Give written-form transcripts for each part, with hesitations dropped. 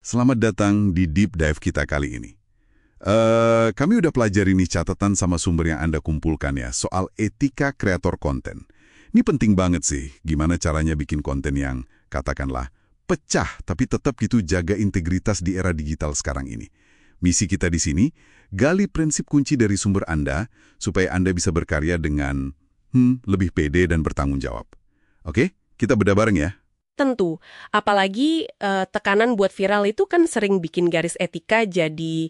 Selamat datang di Deep Dive kita kali ini. Kami udah pelajari nih catatan sama sumber yang Anda kumpulkan ya, soal etika kreator konten. Ini penting banget sih, gimana caranya bikin konten yang, katakanlah, pecah, tapi tetap gitu jaga integritas di era digital sekarang ini. Misi kita di sini, gali prinsip kunci dari sumber Anda, supaya Anda bisa berkarya dengan lebih pede dan bertanggung jawab. Oke, kita bedah bareng ya. Tentu, apalagi tekanan buat viral itu kan sering bikin garis etika jadi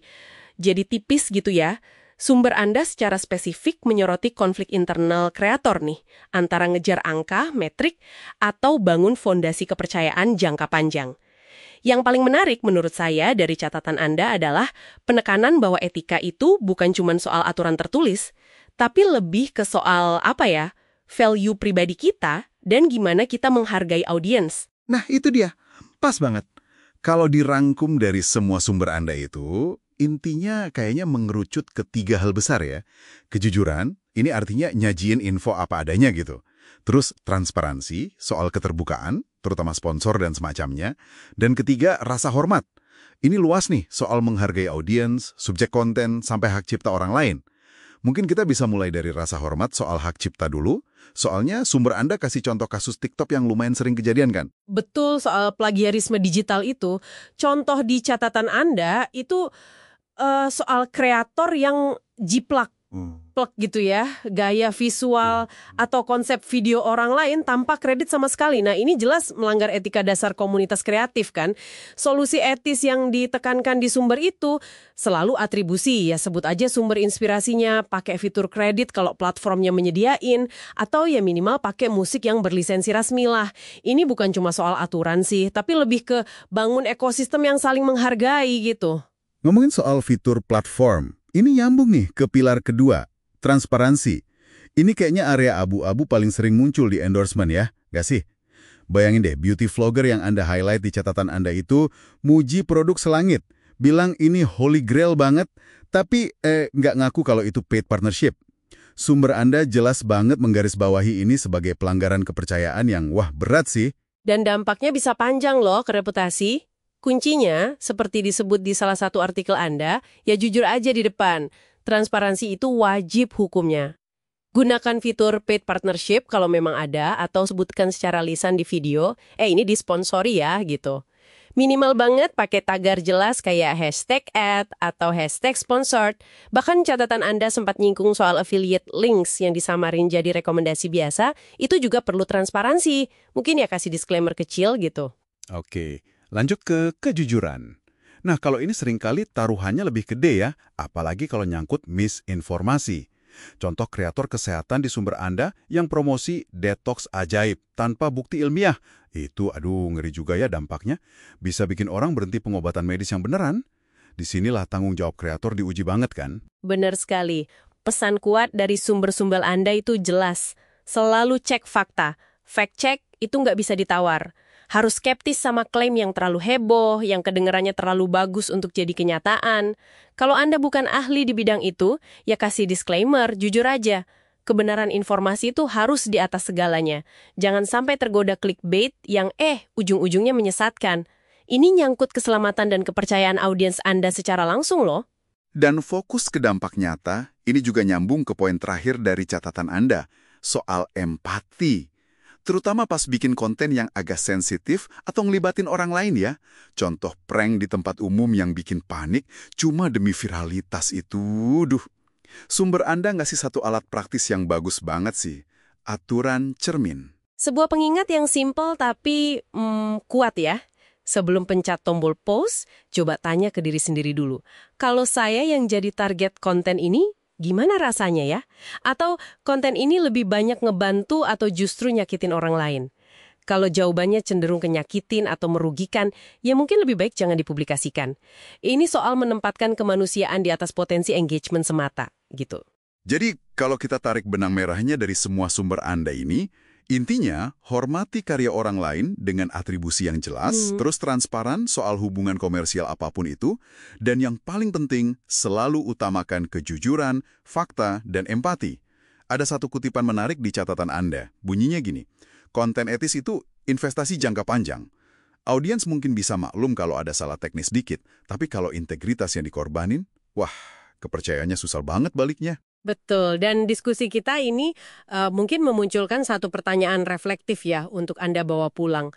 tipis gitu ya. Sumber Anda secara spesifik menyoroti konflik internal kreator nih, antara ngejar angka, metrik, atau bangun fondasi kepercayaan jangka panjang. Yang paling menarik menurut saya dari catatan Anda adalah penekanan bahwa etika itu bukan cuma soal aturan tertulis, tapi lebih ke soal value pribadi kita dan gimana kita menghargai audiens. Nah, itu dia. Pas banget. Kalau dirangkum dari semua sumber Anda itu, intinya kayaknya mengerucut ke 3 hal besar ya. Kejujuran, ini artinya nyajiin info apa adanya gitu. Terus transparansi, soal keterbukaan, terutama sponsor dan semacamnya. Dan ketiga, rasa hormat. Ini luas nih, soal menghargai audiens, subjek konten, sampai hak cipta orang lain. Mungkin kita bisa mulai dari rasa hormat soal hak cipta dulu, soalnya sumber Anda kasih contoh kasus TikTok yang lumayan sering kejadian kan? Betul, soal plagiarisme digital itu. Contoh di catatan Anda itu soal kreator yang jiplak gitu ya, gaya visual atau konsep video orang lain tanpa kredit sama sekali. Nah, ini jelas melanggar etika dasar komunitas kreatif kan. Solusi etis yang ditekankan di sumber itu selalu atribusi, ya sebut aja sumber inspirasinya, pakai fitur kredit kalau platformnya menyediain, atau ya minimal pakai musik yang berlisensi resmi lah. Ini bukan cuma soal aturan sih, tapi lebih ke bangun ekosistem yang saling menghargai gitu. Ngomongin soal fitur platform, ini nyambung nih ke pilar kedua, transparansi. Ini kayaknya area abu-abu paling sering muncul di endorsement ya, nggak sih? Bayangin deh, beauty vlogger yang Anda highlight di catatan Anda itu muji produk selangit, bilang ini holy grail banget, tapi nggak ngaku kalau itu paid partnership. Sumber Anda jelas banget menggarisbawahi ini sebagai pelanggaran kepercayaan yang berat sih. Dan dampaknya bisa panjang loh ke reputasi. Kuncinya, seperti disebut di salah satu artikel Anda, ya jujur aja di depan. Transparansi itu wajib hukumnya. Gunakan fitur paid partnership kalau memang ada, atau sebutkan secara lisan di video, ini disponsori ya, gitu. Minimal banget pakai tagar jelas kayak #ad atau #sponsored. Bahkan catatan Anda sempat nyinggung soal affiliate links yang disamarin jadi rekomendasi biasa, itu juga perlu transparansi. Mungkin ya kasih disclaimer kecil gitu. Oke. Lanjut ke kejujuran. Nah, kalau ini seringkali taruhannya lebih gede ya, apalagi kalau nyangkut misinformasi. Contoh kreator kesehatan di sumber Anda yang promosi detox ajaib tanpa bukti ilmiah. Itu, ngeri juga ya dampaknya. Bisa bikin orang berhenti pengobatan medis yang beneran. Disinilah tanggung jawab kreator diuji banget kan? Benar sekali. Pesan kuat dari sumber-sumber Anda itu jelas. Selalu cek fakta. Fact check itu nggak bisa ditawar. Harus skeptis sama klaim yang terlalu heboh, yang kedengarannya terlalu bagus untuk jadi kenyataan. Kalau Anda bukan ahli di bidang itu, ya kasih disclaimer, jujur aja. Kebenaran informasi itu harus di atas segalanya. Jangan sampai tergoda clickbait yang ujung-ujungnya menyesatkan. Ini nyangkut keselamatan dan kepercayaan audiens Anda secara langsung loh. Dan fokus ke dampak nyata, ini juga nyambung ke poin terakhir dari catatan Anda, soal empati. Terutama pas bikin konten yang agak sensitif atau ngelibatin orang lain ya. Contoh prank di tempat umum yang bikin panik cuma demi viralitas itu. Sumber Anda ngasih satu alat praktis yang bagus banget sih. Aturan cermin. Sebuah pengingat yang simple tapi kuat ya. Sebelum pencet tombol pause, coba tanya ke diri sendiri dulu. Kalau saya yang jadi target konten ini, gimana rasanya ya? Atau konten ini lebih banyak ngebantu atau justru nyakitin orang lain? Kalau jawabannya cenderung kenyakitin atau merugikan, ya mungkin lebih baik jangan dipublikasikan. Ini soal menempatkan kemanusiaan di atas potensi engagement semata, gitu. Jadi, kalau kita tarik benang merahnya dari semua sumber Anda ini, intinya hormati karya orang lain dengan atribusi yang jelas, terus transparan soal hubungan komersial apapun itu, dan yang paling penting, selalu utamakan kejujuran, fakta, dan empati. Ada satu kutipan menarik di catatan Anda, bunyinya gini, konten etis itu investasi jangka panjang. Audiens mungkin bisa maklum kalau ada salah teknis dikit, tapi kalau integritas yang dikorbanin, wah, kepercayaannya susah banget baliknya. Betul, dan diskusi kita ini mungkin memunculkan satu pertanyaan reflektif ya untuk Anda bawa pulang.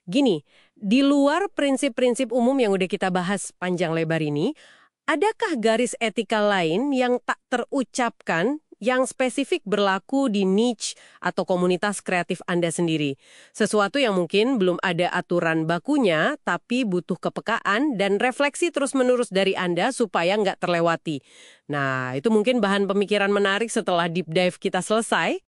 Gini, di luar prinsip-prinsip umum yang udah kita bahas panjang lebar ini, adakah garis etika lain yang tak terucapkan yang spesifik berlaku di niche atau komunitas kreatif Anda sendiri? Sesuatu yang mungkin belum ada aturan bakunya, tapi butuh kepekaan dan refleksi terus-menerus dari Anda supaya nggak terlewati. Nah, itu mungkin bahan pemikiran menarik setelah deep dive kita selesai.